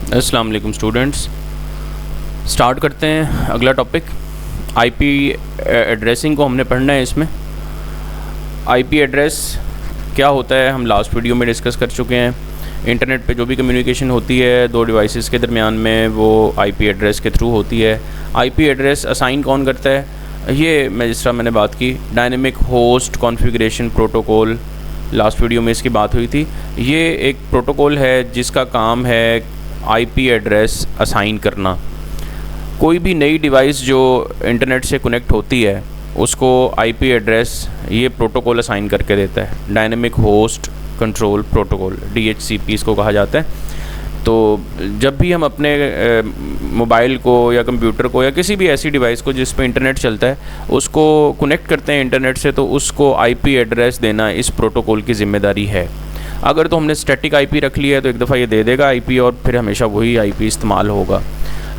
अस्सलाम वालेकुम students. Start करते हैं अगला टॉपिक। आईपी एड्रेसिंग को हमने पढ़ना है। इसमें आईपी एड्रेस क्या होता है हम लास्ट वीडियो में डिस्कस कर चुके हैं। इंटरनेट पे जो भी कम्युनिकेशन होती है दो डिवाइसेस के दरमियान में वो आईपी एड्रेस के थ्रू होती है। आईपी एड्रेस असाइन कौन करता है? ये जिस तरह मैंने बात की dynamic host configuration protocol, last video में इसकी बात हुई थी। ये एक प्रोटोकॉल है जिसका काम है आईपी एड्रेस असाइन करना। कोई भी नई डिवाइस जो इंटरनेट से कनेक्ट होती है उसको आईपी एड्रेस ये प्रोटोकॉल असाइन करके देता है। Dynamic host control protocol, DHCP इसको कहा जाता है। तो जब भी हम अपने मोबाइल को या कंप्यूटर को या किसी भी ऐसी डिवाइस को जिस पे इंटरनेट चलता है उसको कनेक्ट करते हैं इंटरनेट से, तो उसको आईपी एड्रेस देना इस प्रोटोकॉल की ज़िम्मेदारी है। अगर तो हमने स्टैटिक आईपी रख लिया है तो एक दफ़ा ये दे देगा आईपी और फिर हमेशा वही आईपी इस्तेमाल होगा।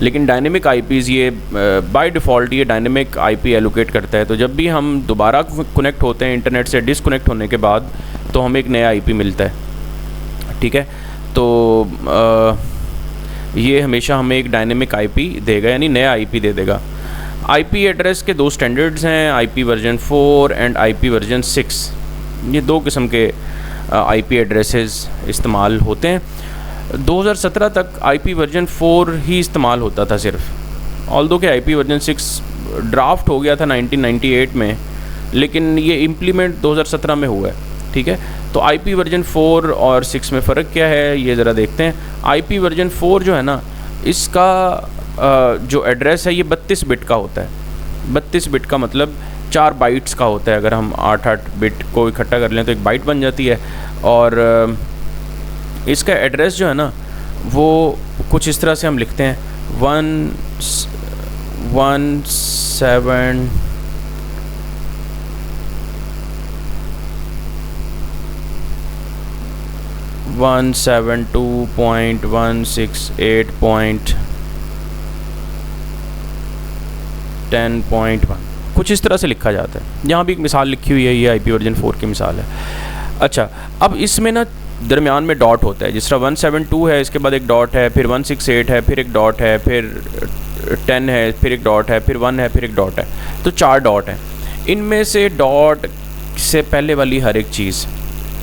लेकिन डायनेमिक आईपीज़ ये बाय डिफ़ॉल्ट ये डायनेमिक आईपी एलोकेट करता है। तो जब भी हम दोबारा कनेक्ट होते हैं इंटरनेट से डिसकनेक्ट होने के बाद तो हमें एक नया आईपी मिलता है। ठीक है, तो ये हमेशा हमें एक डायनेमिक आईपी देगा, यानी नया आईपी दे देगा। आईपी एड्रेस के दो स्टैंडर्ड्स हैं, IP version 4 and IP version 6। ये दो किस्म के आईपी एड्रेसेस इस्तेमाल होते हैं। 2017 तक आईपी वर्जन 4 ही इस्तेमाल होता था सिर्फ, ऑल्दो के आईपी वर्जन 6 ड्राफ्ट हो गया था 1998 में, लेकिन ये इम्प्लीमेंट 2017 में हुआ है। ठीक है, तो आईपी वर्जन 4 और 6 में फ़र्क क्या है ये ज़रा देखते हैं। आईपी वर्जन 4 जो है ना, इसका जो एड्रेस है ये 32 बिट का होता है। 32 बिट का मतलब 4 बाइट्स का होता है। अगर हम 8-8 बिट को इकट्ठा कर लें तो एक बाइट बन जाती है। और इसका एड्रेस जो है ना वो कुछ इस तरह से हम लिखते हैं 172.168.10.1 कुछ इस तरह से लिखा जाता है। यहाँ भी एक मिसाल लिखी हुई है, ये आईपी वर्जन 4 की मिसाल है। अच्छा, अब इसमें ना दरमियान में डॉट होता है। जिस तरह 172 है, इसके बाद एक डॉट है, फिर 168 है, फिर एक डॉट है, फिर 10 है, फिर एक डॉट है, फिर 1 है, फिर एक डॉट है। तो 4 डॉट हैं। इनमें से डॉट से पहले वाली हर एक चीज़,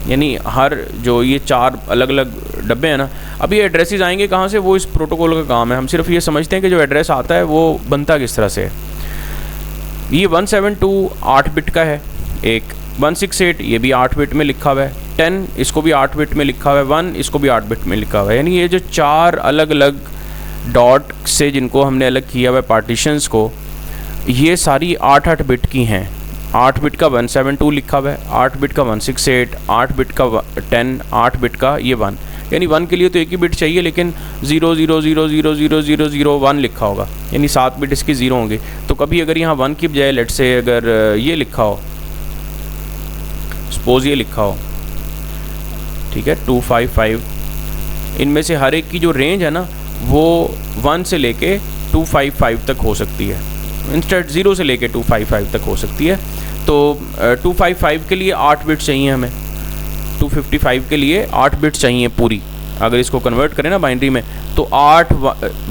यानी हर जो ये 4 अलग अलग डब्बे हैं ना, अब ये एड्रेसेस आएंगे कहाँ से, वो इस प्रोटोकॉल का काम है। हम सिर्फ ये समझते हैं कि जो एड्रेस आता है वो बनता किस तरह से है। ये 172 8 बिट का है, एक 168 ये भी 8 बिट में लिखा हुआ है, 10 इसको भी 8 बिट में लिखा हुआ है, 1 इसको भी 8 बिट में लिखा हुआ है। यानी ये जो 4 अलग अलग डॉट से जिनको हमने अलग किया हुआ है पार्टीशंस को, ये सारी 8-8 बिट की हैं। 8 बिट का 172 लिखा हुआ है, 8 बिट का 168, 8 बिट का 10, 8 बिट का ये 1। यानी 1 के लिए तो एक ही बिट चाहिए, लेकिन 000000001 लिखा होगा, यानी 7 बिट इसकी 0 होंगे। तो कभी अगर यहाँ 1 की बजाय लेट से अगर ये लिखा हो, सपोज ये लिखा हो, ठीक है 255, इनमें से हर एक की जो रेंज है ना वो 1 से लेके 255 तक हो सकती है, इंस्टेड 0 से लेके 255 तक हो सकती है। तो 255 के लिए 8 बिट चाहिए हमें, 255 के लिए 8 बिट चाहिए पूरी। अगर इसको कन्वर्ट करें ना बाइनरी में तो 8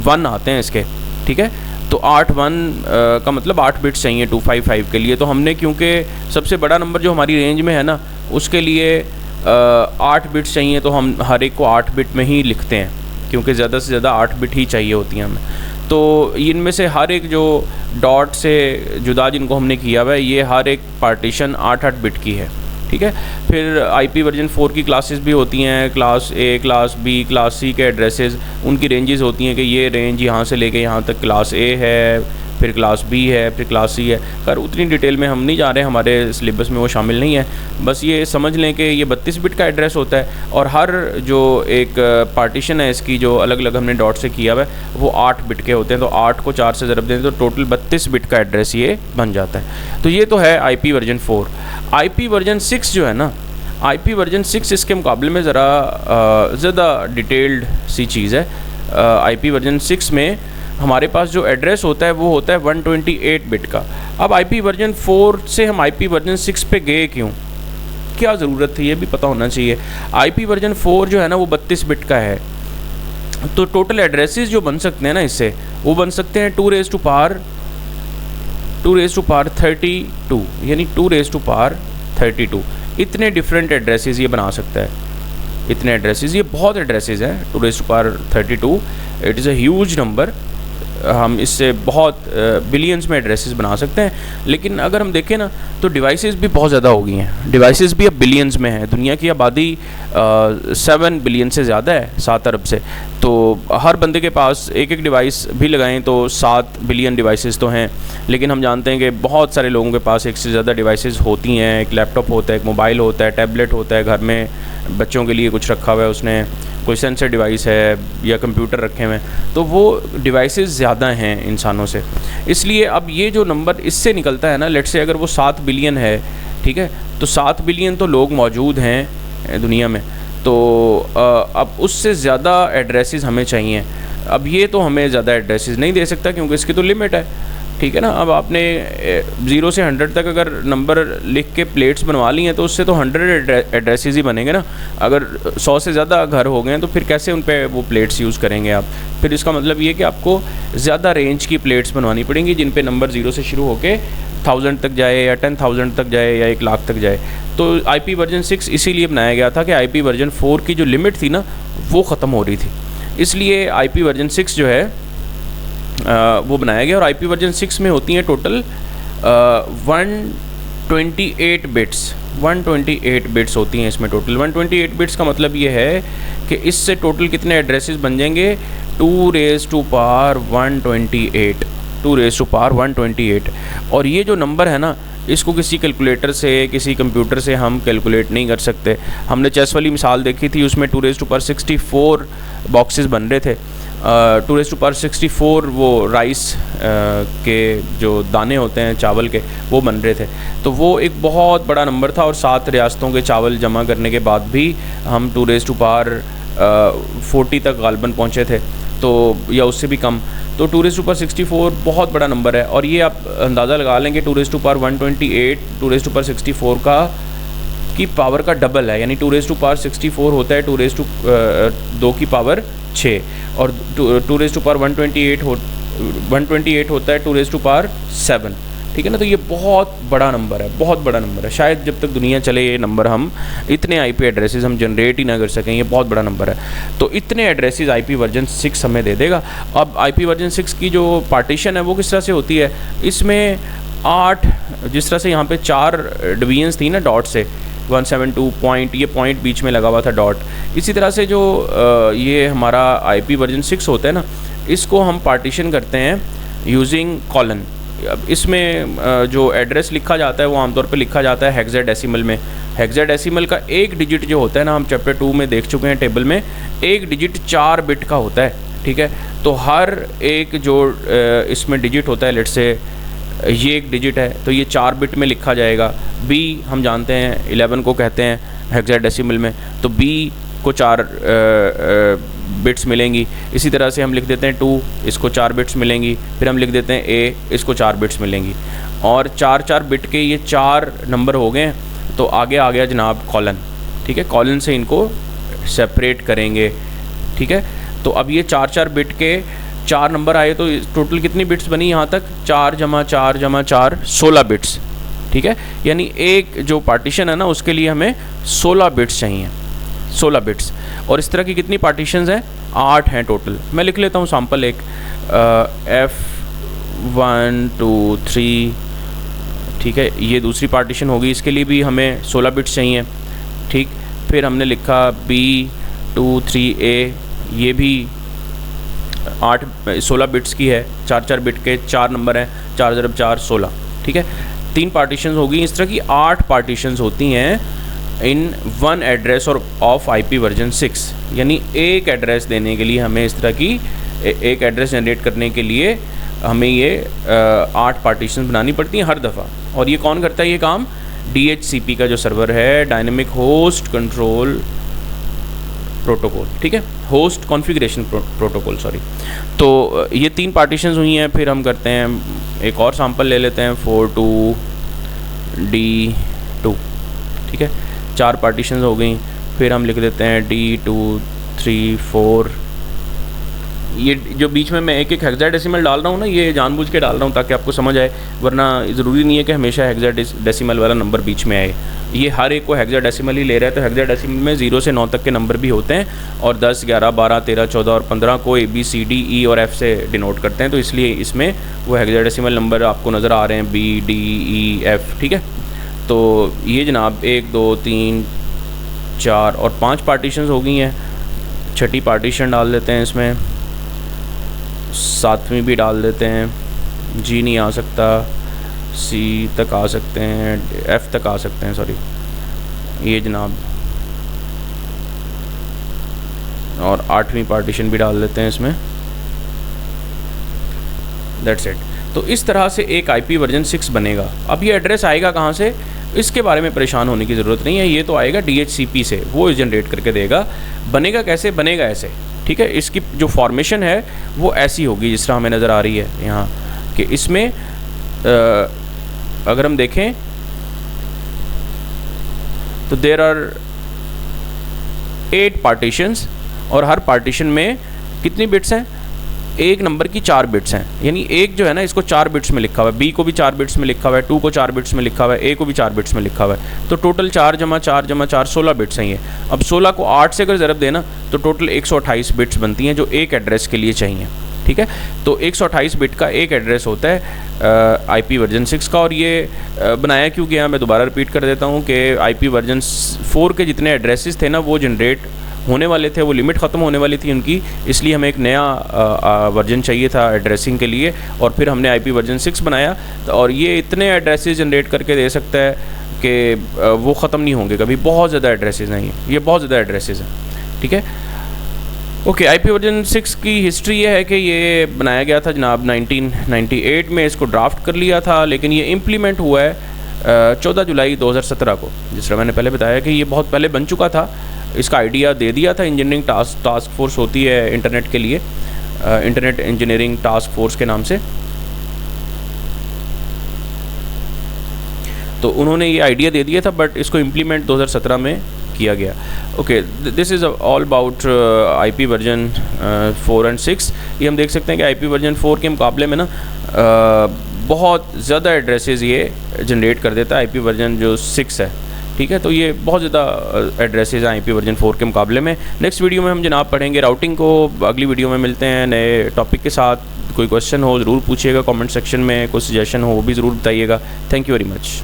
1 आते हैं इसके। ठीक है, तो 8 1 का मतलब 8 बिट चाहिए 255 के लिए। तो हमने क्योंकि सबसे बड़ा नंबर जो हमारी रेंज में है ना उसके लिए 8 बिट चाहिए, तो हम हर एक को 8 बिट में ही लिखते हैं, क्योंकि ज़्यादा से ज़्यादा 8 बिट ही चाहिए होती हैं हमें। तो इनमें से हर एक जो डॉट से जुदा जिनको हमने किया हुआ है, ये हर एक पार्टीशन 8-8 बिट की है। ठीक है, फिर आईपी वर्जन 4 की क्लासेस भी होती हैं, class A, class B, class C के एड्रेसेस, उनकी रेंजेस होती हैं कि ये रेंज यहाँ से लेके यहाँ तक क्लास ए है, फिर क्लास बी है, फिर क्लास सी है। खैर उतनी डिटेल में हम नहीं जा रहे, हमारे सिलेबस में वो शामिल नहीं है। बस ये समझ लें कि ये 32 बिट का एड्रेस होता है और हर जो एक पार्टीशन है इसकी जो अलग अलग हमने डॉट से किया हुआ है वो 8 बिट के होते हैं। तो 8 को 4 से ज़रब दें तो टोटल 32 बिट का एड्रेस ये बन जाता है। तो ये तो है आईपी वर्जन 4। आईपी वर्जन 6 जो है ना, आईपी वर्जन 6 इसके मुकाबले में ज़रा ज़्यादा डिटेल्ड सी चीज़ है। आईपी वर्जन 6 में हमारे पास जो एड्रेस होता है वो होता है 128 बिट का। अब आईपी वर्जन 4 से हम आईपी वर्जन 6 पे गए क्यों, क्या ज़रूरत थी, ये भी पता होना चाहिए। आईपी वर्जन 4 जो है ना वो 32 बिट का है। तो टोटल एड्रेसेस जो बन सकते हैं ना इससे, वो बन सकते हैं 2 रेज़ टू पावर 32, यानी 2 रेज़ टू पावर 32। इतने डिफरेंट एड्रेसेस ये बना सकता है, इतने एड्रेसेस, ये बहुत एड्रेसेस हैं। 2 raise to power 32 it is a huge number. हम इससे बहुत बिलियंस में एड्रेसेस बना सकते हैं। लेकिन अगर हम देखें ना तो डिवाइसेस भी बहुत ज़्यादा हो गई हैं, डिवाइसेस भी अब बिलियंस में हैं। दुनिया की आबादी 7 बिलियन से ज़्यादा है, 7 अरब से। तो हर बंदे के पास एक एक डिवाइस भी लगाएं तो 7 बिलियन डिवाइसेस तो हैं। लेकिन हम जानते हैं कि बहुत सारे लोगों के पास एक से ज़्यादा डिवाइसेस होती हैं। एक लैपटॉप होता है, एक मोबाइल होता है, टैबलेट होता है, घर में बच्चों के लिए कुछ रखा हुआ है उसने, कोई सेंसर डिवाइस है या कंप्यूटर रखे हुए हैं। तो वो डिवाइसेस ज़्यादा हैं इंसानों से। इसलिए अब ये जो नंबर इससे निकलता है ना, लेट्स से अगर वो 7 बिलियन है, ठीक है, तो 7 बिलियन तो लोग मौजूद हैं दुनिया में। तो अब उससे ज़्यादा एड्रेसेस हमें चाहिए। अब ये तो हमें ज़्यादा एड्रेसेस नहीं दे सकता क्योंकि इसकी तो लिमिट है, ठीक है ना। अब आपने 0 से 100 तक अगर नंबर लिख के प्लेट्स बनवा ली हैं तो उससे तो 100 एड्रेसेस ही बनेंगे ना। अगर 100 से ज़्यादा घर हो गए हैं तो फिर कैसे उन पे वो प्लेट्स यूज़ करेंगे आप। फिर इसका मतलब ये कि आपको ज़्यादा रेंज की प्लेट्स बनवानी पड़ेंगी जिन पे नंबर 0 से शुरू होकर 1000 तक जाए या 10,000 तक जाए या 1 लाख तक जाए। तो IP वर्जन 6 इसीलिए बनाया गया था कि IP वर्जन 4 की जो लिमिट थी ना वो ख़त्म हो रही थी, इसलिए IP वर्जन 6 जो है वो बनाया गया। और IP वर्जन 6 में होती हैं टोटल 128 बिट्स, 128 बिट्स होती हैं इसमें टोटल। 128 बिट्स का मतलब ये है कि इससे टोटल कितने एड्रेसेस बन जाएंगे, 2 raise to power 128, 2 raise to power 128। और ये जो नंबर है ना, इसको किसी कैलकुलेटर से, किसी कंप्यूटर से हम कैलकुलेट नहीं कर सकते। हमने चेस वाली मिसाल देखी थी, उसमें 2 रेज़ टू पावर 64 बॉक्सेस बन रहे थे। 2 रेज़ टू पावर 64 वो राइस के जो दाने होते हैं चावल के, वो बन रहे थे। तो वो एक बहुत बड़ा नंबर था और 7 रियासतों के चावल जमा करने के बाद भी हम 2 रेज़ टू पावर 40 तक गालबन पहुँचे थे, तो या उससे भी कम। तो 2 रेज़ टू पावर 64 बहुत बड़ा नंबर है। और ये आप अंदाज़ा लगा लेंगे 2 raise to power 128 2 raise to power 64 की पावर का डबल है। यानी 2 रेज़ टू पावर 64 होता है 2 रेज़ टू 2 की पावर 6, और 2 रेज़ टू पावर 128 होता है 2 रेज़ टू पावर 7, ठीक है ना। तो ये बहुत बड़ा नंबर है, बहुत बड़ा नंबर है। शायद जब तक दुनिया चले ये नंबर हम इतने IP एड्रेसेस हम जनरेट ही ना कर सकें, ये बहुत बड़ा नंबर है। तो इतने एड्रेसेस IP वर्जन 6 हमें दे देगा। अब IP वर्जन 6 की जो पार्टीशन है वो किस तरह से होती है, इसमें 8, जिस तरह से यहाँ पे 4 डिवीजन्स थी ना डॉट से, 172 पॉइंट, ये पॉइंट बीच में लगा हुआ था डॉट। इसी तरह से जो ये हमारा IP वर्जन 6 होता है ना, इसको हम पार्टीशन करते हैं यूजिंग कॉलन। अब इसमें जो एड्रेस लिखा जाता है वो आमतौर पे लिखा जाता है हेक्साडेसिमल में। हेक्साडेसिमल का एक डिजिट जो होता है ना, हम चैप्टर 2 में देख चुके हैं टेबल में, एक डिजिट 4 बिट का होता है, ठीक है। तो हर एक जो इसमें डिजिट होता है, लेट्स से ये एक डिजिट है तो ये 4 बिट में लिखा जाएगा। B हम जानते हैं 11 को कहते हैं हेक्साडेसिमल में, तो B को 4 बिट्स मिलेंगी। इसी तरह से हम लिख देते हैं 2, इसको 4 बिट्स मिलेंगी। फिर हम लिख देते हैं A, इसको 4 बिट्स मिलेंगी। और 4 बिट के ये 4 नंबर हो गए। तो आगे आ गया जनाब कॉलन, ठीक है। कॉलन से इनको सेपरेट करेंगे, ठीक है। तो अब ये 4 बिट के 4 नंबर आए, तो टोटल कितनी बिट्स बनी यहाँ तक, 4 जमा 4 जमा 4 16 बिट्स, ठीक है। यानी एक जो पार्टीशन है ना उसके लिए हमें 16 बिट्स चाहिए, 16 बिट्स। और इस तरह की कितनी पार्टीशंस हैं, 8 हैं टोटल। मैं लिख लेता हूँ सैम्पल एक, F1 2 3, ठीक है। ये दूसरी पार्टीशन होगी, इसके लिए भी हमें 16 बिट्स चाहिए, ठीक। फिर हमने लिखा B2 3A, ये भी 16 बिट्स की है। 4 बिट के 4 नंबर हैं, 4 × 4 16, ठीक है। 3 पार्टीशंस होगी। इस तरह की 8 पार्टीशंस होती हैं इन 1 एड्रेस और ऑफ IP वर्जन 6। यानी एक एड्रेस देने के लिए हमें इस तरह की एक एड्रेस जनरेट करने के लिए हमें ये 8 पार्टीशन बनानी पड़ती हैं हर दफ़ा। और ये कौन करता है ये काम, DHCP का जो सर्वर है, डायनेमिक होस्ट कंट्रोल प्रोटोकॉल, ठीक है, होस्ट कॉन्फ़िगरेशन प्रोटोकॉल, सॉरी। तो ये 3 पार्टीशंस हुई हैं। फिर हम करते हैं एक और सैम्पल ले लेते हैं 42D2, ठीक है। 4 पार्टीशंस हो गई। फिर हम लिख देते हैं D2 3 4, ये जो बीच में मैं एक हेक्साडेसिमल डाल रहा हूँ ना, ये जानबूझ के डाल रहा हूँ ताकि आपको समझ आए, वरना ज़रूरी नहीं है कि हमेशा हेक्साडेसिमल वाला नंबर बीच में आए। ये हर एक को हेक्साडेसिमल ही ले रहा है, तो हेक्साडेसिमल में 0 से 9 तक के नंबर भी होते हैं, और 10, 11, 12, 13, 14 और 15 को ABCDE और F से डिनोट करते हैं, तो इसलिए इसमें वो हेक्साडेसिमल नंबर आपको नज़र आ रहे हैं BDEF, ठीक है। तो ये जनाब 1, 2, 3, 4 और 5 पार्टीशंस हो गई हैं। छठी पार्टीशन डाल देते हैं इसमें, 7वीं भी डाल देते हैं, G नहीं आ सकता, C तक आ सकते हैं, F तक आ सकते हैं, सॉरी ये जनाब, और 8वीं पार्टीशन भी डाल देते हैं इसमें। That's it. तो इस तरह से एक IP वर्जन 6 बनेगा। अब ये एड्रेस आएगा कहाँ से, इसके बारे में परेशान होने की ज़रूरत नहीं है, ये तो आएगा DHCP से, वो जनरेट करके देगा। बनेगा कैसे, बनेगा ऐसे, ठीक है। इसकी जो फॉर्मेशन है वो ऐसी होगी जिस तरह हमें नज़र आ रही है यहाँ, कि इसमें अगर हम देखें तो देयर आर 8 पार्टीशंस, और हर पार्टीशन में कितनी बिट्स हैं, एक नंबर की 4 बिट्स हैं, यानी एक जो है ना इसको 4 बिट्स में लिखा हुआ है, B को भी 4 बिट्स में लिखा हुआ है, 2 को 4 बिट्स में लिखा हुआ है, A को भी 4 बिट्स में लिखा हुआ है, तो टोटल 4 × 4 × 4 16 बिट्स हैं ये। अब 16 को 8 से अगर ज़रब देना तो टोटल 128 बिट्स बनती हैं जो एक एड्रेस के लिए चाहिए, ठीक है। तो 128 बिट का एक एड्रेस होता है IP वर्जन 6 का। और ये बनाया क्यों गया, मैं दोबारा रिपीट कर देता हूँ कि IP वर्जन 4 के जितने एड्रेसेस थे ना वो जनरेट होने वाले थे, वो लिमिट ख़त्म होने वाली थी उनकी, इसलिए हमें एक नया वर्जन चाहिए था एड्रेसिंग के लिए, और फिर हमने IP वर्जन 6 बनाया। और ये इतने एड्रेसेस जनरेट करके दे सकता है कि वो ख़त्म नहीं होंगे कभी, बहुत ज़्यादा एड्रेसेस हैं ये बहुत ज़्यादा एड्रेसेस हैं, ठीक है। ओके, IP वर्जन 6 की हिस्ट्री ये है कि ये बनाया गया था जनाब 1998 में, इसको ड्राफ्ट कर लिया था, लेकिन ये इम्प्लीमेंट हुआ है 14 जुलाई 2017 को। जिस तरह मैंने पहले बताया कि ये बहुत पहले बन चुका था, इसका आइडिया दे दिया था इंजीनियरिंग टास्क फोर्स होती है इंटरनेट के लिए, इंटरनेट इंजीनियरिंग टास्क फोर्स के नाम से, तो उन्होंने ये आइडिया दे दिया था, बट इसको इम्प्लीमेंट 2017 में किया गया। Okay, this is all about IP version 4 और 6। ये हम देख सकते हैं कि IP वर्जन 4 के मुकाबले में ना बहुत ज़्यादा एड्रेसेस ये जनरेट कर देता है IP वर्जन जो 6 है, ठीक है। तो ये बहुत ज़्यादा एड्रेसेस हैं IP वर्जन 4 के मुकाबले में। नेक्स्ट वीडियो में हम जनाब पढ़ेंगे राउटिंग को। अगली वीडियो में मिलते हैं नए टॉपिक के साथ। कोई क्वेश्चन हो ज़रूर पूछिएगा कमेंट सेक्शन में, कोई सजेशन हो वो भी ज़रूर बताइएगा। Thank you very much.